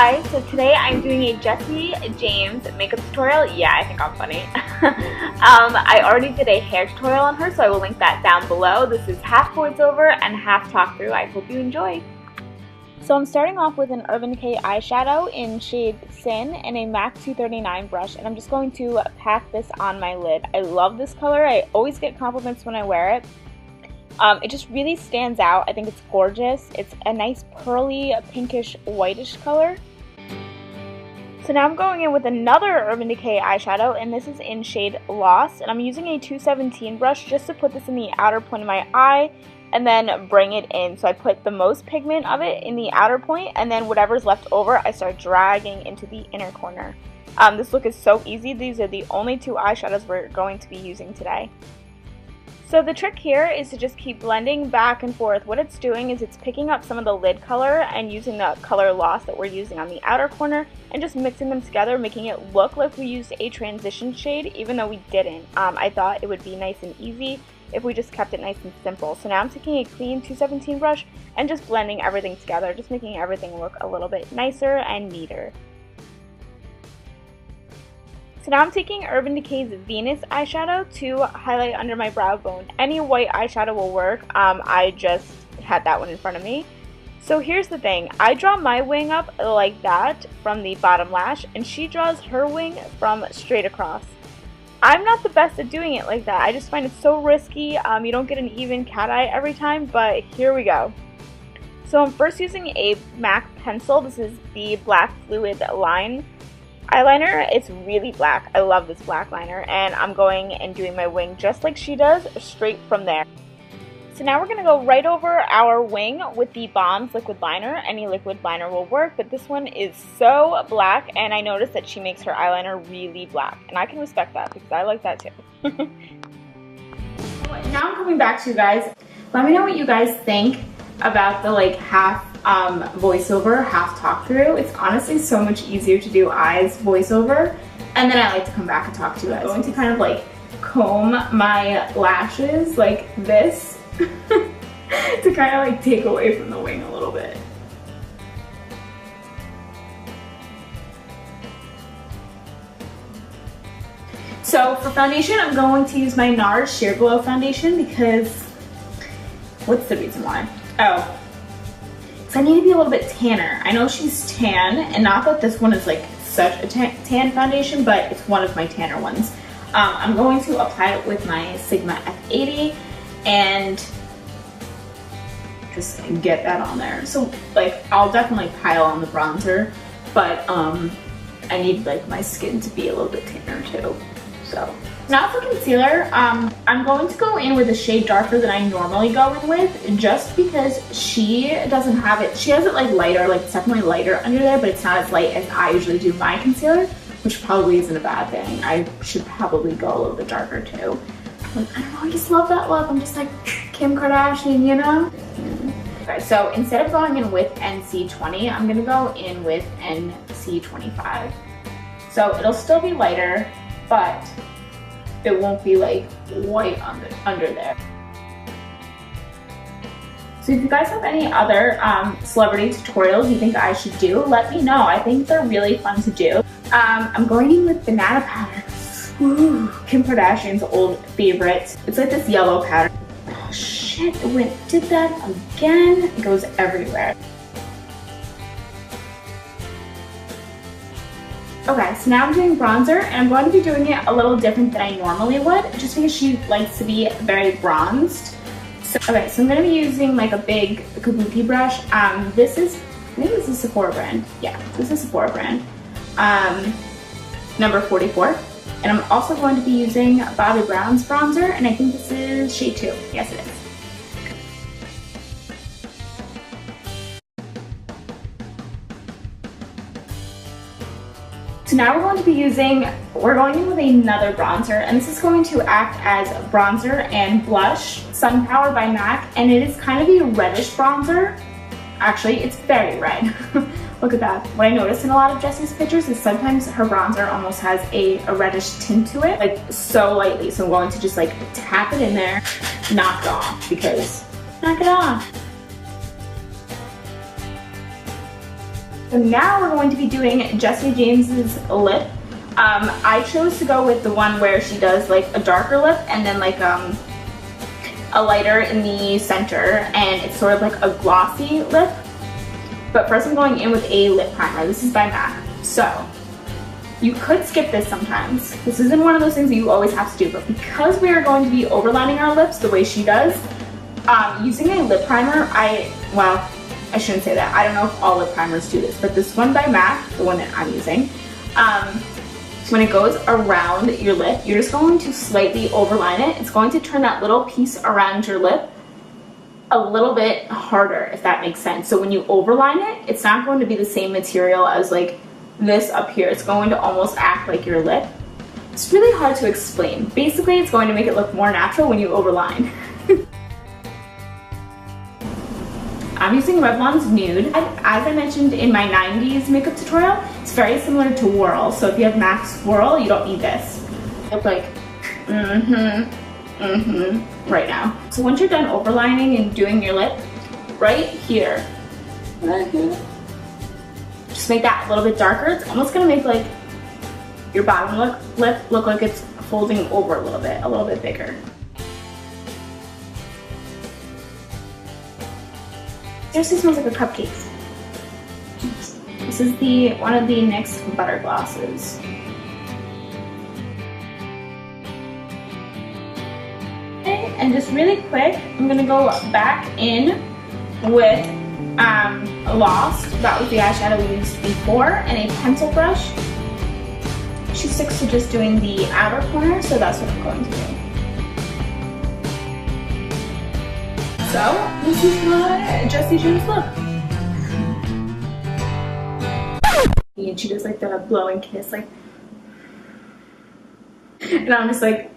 guys, so today I'm doing a Jessie James makeup tutorial. Yeah, I think I'm funny. I already did a hair tutorial on her, so I will link that down below. This is half voiceover and half talk through. I hope you enjoy. So I'm starting off with an Urban Decay eyeshadow in shade Sin and a MAC 239 brush, and I'm just going to pack this on my lid. I love this color. I always get compliments when I wear it. It just really stands out. I think it's gorgeous. It's a nice pearly, pinkish, whitish color. So now I'm going in with another Urban Decay eyeshadow, and this is in shade Lost. And I'm using a 217 brush just to put this in the outer point of my eye and then bring it in. So I put the most pigment of it in the outer point, and then whatever's left over, I start dragging into the inner corner. This look is so easy. These are the only two eyeshadows we're going to be using today. So the trick here is to just keep blending back and forth. What it's doing is it's picking up some of the lid color and using the color Lost that we're using on the outer corner and just mixing them together, making it look like we used a transition shade, even though we didn't. I thought it would be nice and easy if we just kept it nice and simple. So now I'm taking a clean 217 brush and just blending everything together, just making everything look a little bit nicer and neater. So now I'm taking Urban Decay's Venus eyeshadow to highlight under my brow bone. Any white eyeshadow will work. I just had that one in front of me. So here's the thing. I draw my wing up like that from the bottom lash, and she draws her wing from straight across. I'm not the best at doing it like that. I just find it so risky. You don't get an even cat eye every time, but here we go. So I'm first using a MAC pencil. This is the Black Fluid Line eyeliner. It's really black. I love this black liner, and I'm going and doing my wing just like she does, straight from there. So now we're going to go right over our wing with the Bombs liquid liner. Any liquid liner will work, but this one is so black, and I noticed that she makes her eyeliner really black, and I can respect that because I like that too. Now I'm coming back to you guys. Let me know what you guys think about the half voiceover, half talk through. It's honestly so much easier to do eyes voiceover, and then I like to come back and talk to you guys. I'm going to kind of comb my lashes like this to kind of take away from the wing a little bit. So for foundation, I'm going to use my NARS Sheer Glow foundation because, what's the reason why? Oh, so I need to be a little bit tanner. I know she's tan, and not that this one is such a tan foundation, but it's one of my tanner ones. I'm going to apply it with my Sigma F80 and just get that on there. So I'll definitely pile on the bronzer, but I need my skin to be a little bit tanner too. So now for concealer, I'm going to go in with a shade darker than I normally go in with, just because she doesn't have it. She has it lighter, it's definitely lighter under there, but it's not as light as I usually do my concealer, which probably isn't a bad thing. I should probably go a little bit darker too. I don't know, I just love that look. I'm just like Kim Kardashian, you know? Okay, so instead of going in with NC20, I'm gonna go in with NC25. So it'll still be lighter, but it won't be white under there. So if you guys have any other celebrity tutorials you think I should do, let me know. I think they're really fun to do. I'm going in with banana powder. Ooh, Kim Kardashian's old favorite. It's this yellow powder. Oh shit, it did that again. It goes everywhere. Okay, so now I'm doing bronzer, and I'm going to be doing it a little different than I normally would, just because she likes to be very bronzed. So, okay, so I'm going to be using a big kabuki brush. I think this is Sephora brand. Yeah, this is Sephora brand. Number 44. And I'm also going to be using Bobbi Brown's bronzer, and I think this is shade 2. Yes, it is. So now we're going in with another bronzer, and this is going to act as bronzer and blush, Sun Power by MAC, and it is kind of a reddish bronzer. Actually, it's very red. Look at that. What I noticed in a lot of Jessie's pictures is sometimes her bronzer almost has a reddish tint to it, so lightly. So I'm going to just tap it in there, knock it off, because knock it off. So now we're going to be doing Jessie James's lip. I chose to go with the one where she does like a darker lip and then like a lighter in the center, and it's sort of like a glossy lip. But first I'm going in with a lip primer. This is by MAC. So you could skip this sometimes. This isn't one of those things that you always have to do, but because we are going to be overlining our lips the way she does, using a lip primer, well, I shouldn't say that. I don't know if all lip primers do this, but this one by MAC, the one that I'm using, when it goes around your lip, you're just going to slightly overline it. It's going to turn that little piece around your lip a little bit harder, if that makes sense. So when you overline it, it's not going to be the same material as like this up here. It's going to almost act like your lip. It's really hard to explain. Basically, it's going to make it look more natural when you overline. I'm using Revlon's Nude. As I mentioned in my 90s makeup tutorial, it's very similar to Whirl. So if you have MAC's Whirl, you don't need this. I look like, right now. So once you're done overlining and doing your lip, right here, just make that a little bit darker. It's almost gonna make like your bottom lip look like it's folding over a little bit bigger. Seriously smells like a cupcake. This is one of the NYX Butter Glosses. Okay, and just really quick, I'm gonna go back in with Lost. That was the eyeshadow we used before, and a pencil brush. She sticks to just doing the outer corner, so that's what I'm going to do. So, this is my Jessie James look. And she does like the blowing kiss, like, and I'm just like,